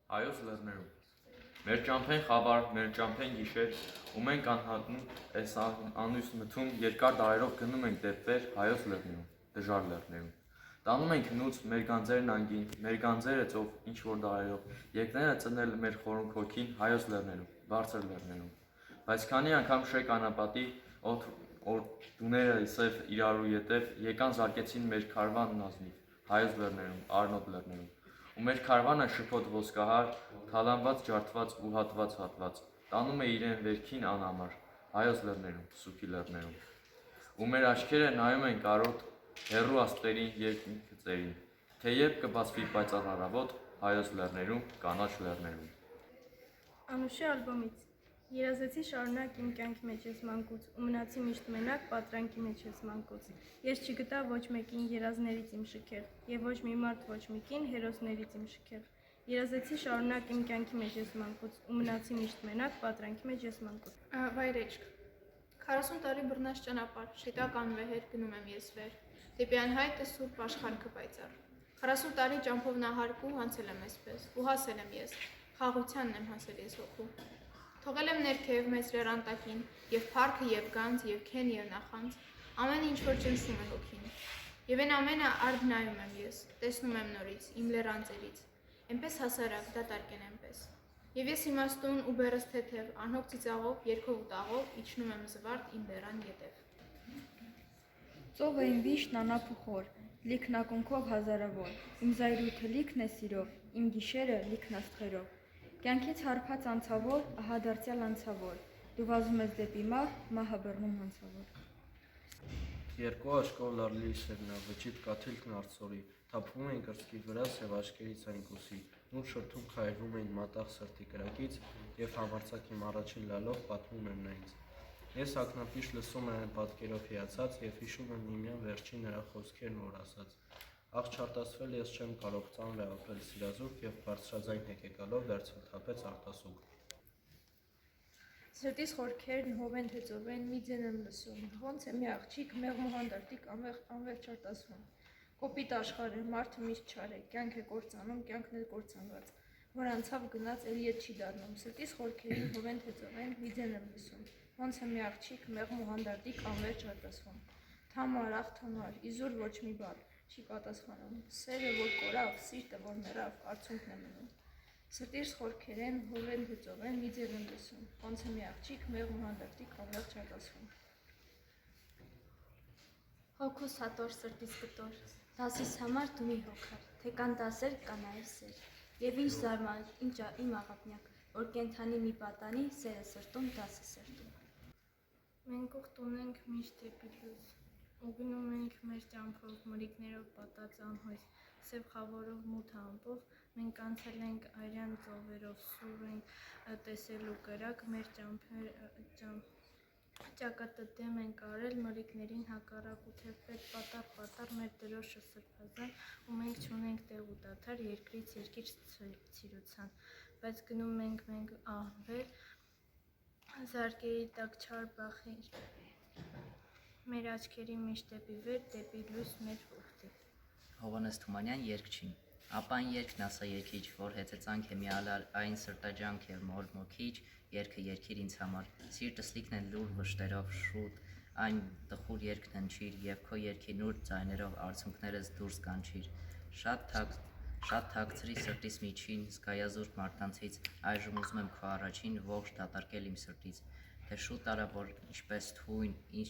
Հայոց լեռներում։ Մեր ճամփեն խավար, մեր ճամփեն գիշեր, ու մենք անհատնում այս անույս մթում երկար դարերով գնում ենք դեպեր հայոց լեռներում, դժար լեռներում։ Տանում ենք հնուց մեր գանձերն անգին, մեր գանձերը ծով ինչ-որ դարերով, եկները ծնել մեր խորունկ հոգին հայոց լեռներում, բարձր լեռներում։ Բայց քանի անգամ շեք անապատի, դուները սև իրարու ետև եկան զարկեցին մեր քարվանն ազնիվ, հայոց լեռներում, Արնոտ լեռներում։ Ու մեր քարվանը շփոթ ոսկահար, թալանված, ջարդված ու հատված, տանում է իրեն վերքին անհամար, հայոց լեռներում, սուքի լեռներում։ Ու մեր աչքերը նայում են կարոտ, հեռու աստղերին, երկինքծերին, թե երբ կբացվի պայծառ առավոտ, հայոց լեռներում, կանաչ լեռներում։ Անուշի ալբոմից երազեցի շարունակ իմ կյանքի մեջ ես մանկուց, ու մնացի միշտ մենակ պատրանքի մեջ ես մանկուց։ Ես չգտա ոչ մեկին երազներից իմ շքեղ, եւ ոչ մի մարդ ոչ մի կին հերոսներից իմ շքեղ։ Երազեցի շարունակ իմ կյանքի մեջ ես մանկուց, ու մնացի միշտ մենակ պատրանքի մեջ ես մանկուց։ Վայրեջք 40 տարի բռնած ճանապարհ, շիտակ անվեհեր գնում եմ ես վեր, դեպի անհայտը սուրբ աշխարհքը պայծառ։ 40 տարի ճամփով նահարկու անցել եմ այսպես, ու հասել եմ ես, խաղությանն եմ հասել ես հոգու։ Թողել եմ ներքև մեծ լեռան եւ փառքը եւ գանձ եւ քեն եւ նախանձ, ամեն ինչ որ ճնշում է հոգին։ Եվ այն ամենը արդ նայում եմ ես, տեսնում եմ նորից իմ լեռանձերից, այնպես հասարակ դատարկ են այնպես։ Եվ ես իմաստուն ու բերս թեթև, անհոգ ծիծաղով, երգով ու տաղով իջնում եմ զվարթ իմ լեռան ետև։ Ծովը իմ վիշտն անապ ու խոր, լիքն ակունքով հազարավոր, իմ զայրույթը լիքն է սիրով, իմ գիշերը լիքն աստղերով։ Կյանքից հարբած անցավոր, ահա դարձյալ անցավոր, դու վազում ես դեպի մահը բռնում հանցավոր։ Երկու աչքով լարլի սերնա, վճիտ կաթիլքն արծորի, թափվում էին կրծքի վրա սև աչքերից այն կուսի, նուր շրթում քայլվում էին մատաղ սրտի կրակից և համարձակ իմ առաջին լալով պատմում եմ նա ինձ։ Ես ակնապիշ լսում եմ այն պատկերով հիացած և հիշում եմ միմյան վերջին նրա խոսքերն որ ասաց։ Աղջարտասվել ես չեմ կարող ծանր է ապրել սիրազուրկ և բարձրաձայն հեկեկալով վերցվել թափեց արտասուք։ Սրտիս խորքերն հով են թեծով են, մի ձեն եմ լսում, ոնց է մի աղջիկ մեղմ ու հանդարտիկ անվերջ արտասվում։ Կոպիտ աշխարհ է, մարդը միշտ չար է, կյանք է կործանում, կյանքն էլ կործանված, որ անցավ գնաց էլ ետ չի դառնում, սրտիս խորքերին հով են թեծով են, մի ձեն եմ լսում, ոնց է մի աղջիկ մեղմ ու հանդարտիկ անվերջ արտասվում։ Թամար, ախ թամար, իզուր ոչ մի բառ չի պատասխանում, սերը որ կորավ, սիրտը որ մեռավ, արցունքն է մնում։ Սրտիս խորքերեն հով են թեծով են, մի ձև եմ լսում, ոնց է մի աղջիկ մեղմ ու հանդարտիկ անվերջ արտասվում։ Հոգուս հատոր սրտիս կտոր, դասիս համար դու մի հոգար, թե կան դասեր, կան այլ սեր, և ինչ զարմանք, ինչ իմ աղապնյակ, որ կենթանի մի պատանի, սերը սրտում, դասը սրտում։ Մենք ուխտ ունենք միշտ դեպի լույս, ու գնում ենք մեր ճամփով, մրիկներով պատած անհույս, սև խավորով մութ ամպով, մենք անցել ենք արյան ծովերով, սուր ենք տեսելու կրակ, մեր ճակատը դեմ ենք արել մրիկներին հակառակ ու թեփվեց պատառ մեր դրոշը սրբազան, ու մենք չունենք տեղ ու դադար երկրից երկիր ցիրուցան, բայց գնում ենք մենք անվեր, զարկերի տակ չար բախիր, մեր աչքերի միշտ դեպի վեր, դեպի լույս մեր ուխտի։ Հովհաննես Թումանյան երկչին, ապա այն երկն ասա երկիչ, որ հեծեծանք է միալալ այն սրտաջանք և մոլմոքիչ, երկը երկիր ինձ համար, սիրտս լիքն է լուր վշտերով շուտ, այն տխուր երկն հնչիր, և քո երկի նուրբ ձայներով արցունքներս դուրս կանչիր, շատ թաքցրի սրտիս միջին, զգայազուրկ մարդանցից, այժմ ուզում եմ քո առաջին ողջ դատարկել իմ սրտից, թե շուտ արա, որ ինչպես թույն, ինձ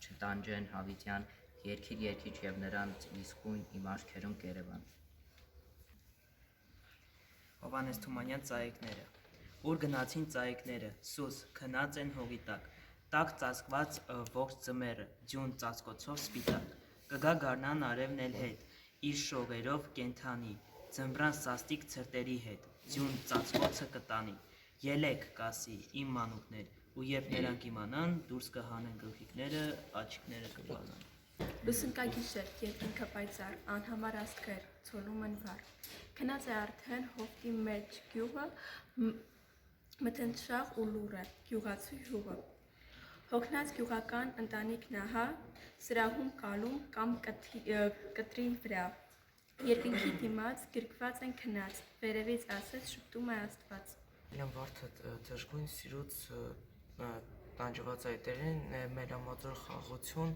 չտանջեն հավիտյան, երկիր երկիչ և նրանց իսկույն իմ աչքերում կերևան։ Հովհաննես Թումանյան ծայիկները։ Ուր գնացին ծայիկները, սուս, քնած են հողի տակ ծածկված ողջ ձմեռը, ձյուն ծածկոցով սպիտակ, կգա գարնան արևն էլ հետ, իր շողերով կենդանի, ձմռան սաստիկ ցրտերի հետ, ձյուն ծածկոցը կտանի, ելեք կասի, իմ մանուկներ, ու երբ նրանք իմանան, դուրս կհանեն գլխիկները, աչիկները կբանան։ Լուսնկա գիշեր, երկինքը պայծառ, անհամար աստղեր, ցոլում են վար, քնած է արդեն հովտի մեջ գյուղը, մթնշաղ ու լուռ է, գյուղացու հյուղը, հոգնած գյուղական ընտանիքն ահա, սրահում կալում կամ կտրի վրա, Երկնքի դիմաց գրկված են քնած, վերևից ասես շփտում է Աստված։ Իրան վարդը դժգույն սիրուց տանջված այտերեն մելամածոր խաղություն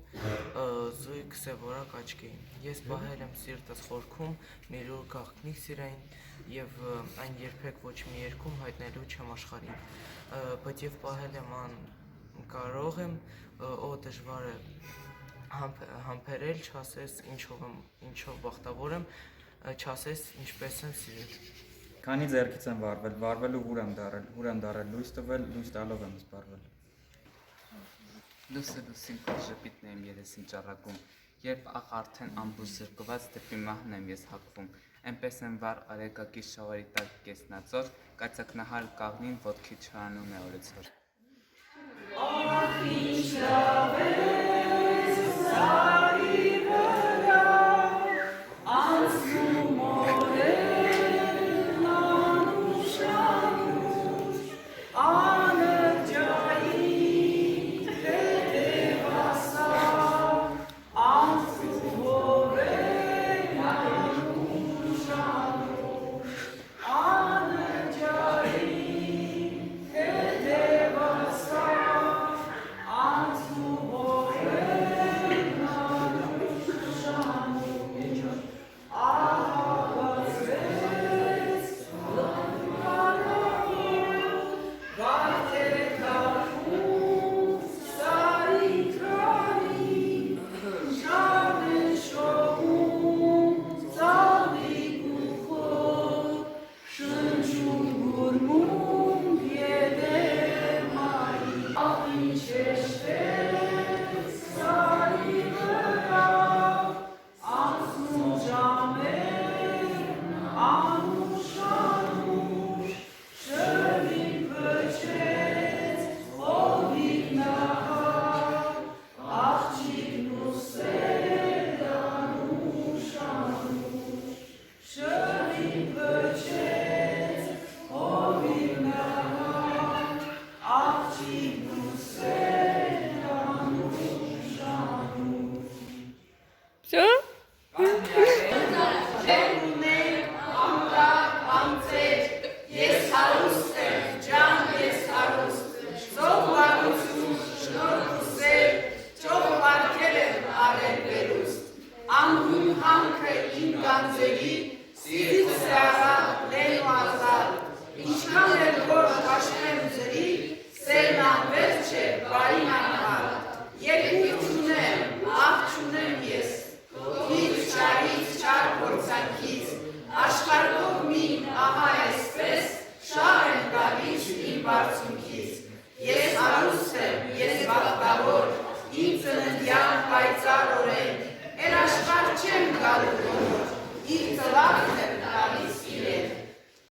զույգ սևորակ աչքի։ Ես պահել եմ սիրտս խորքում մի լուր գաղտնիք սիրային և այն երբեք ոչ մի երկում հայտնելու չեմ աշխարհին, բայց և պահել եմ անկարող եմ, ո դժվար է համբերել, չասես ինչով բախտավոր եմ, չասես ինչպես եմ սիրել։ Քանի ձեռքից եմ վարվել, վարվելու հուր եմ դարել, լույս տվել, լույս տալով եմ սպառվել։ Լույսը լույսին քո ժպիտն եմ երեսին ճառագում, երբ աղ արդեն ամբուր զրկված դեպի մահն եմ ես հակվում, այնպես եմ վառ արեգակի շավարի տակ կեսնածոր, կայծակնահար կաղնին ոտքի չարանում է օրեցօր։ Ահ ինչ լավ է սարի վրա, անցնում օրերն անուշանուշ, անրջային հետևասար, անցնում օրերն անուշանուշ, անրջային հետևասար, Ես հարուստ եմ, ես բախտավոր, իմ ծննդյան պայծառ օրենք, էլ աշխարհ չեմ գալու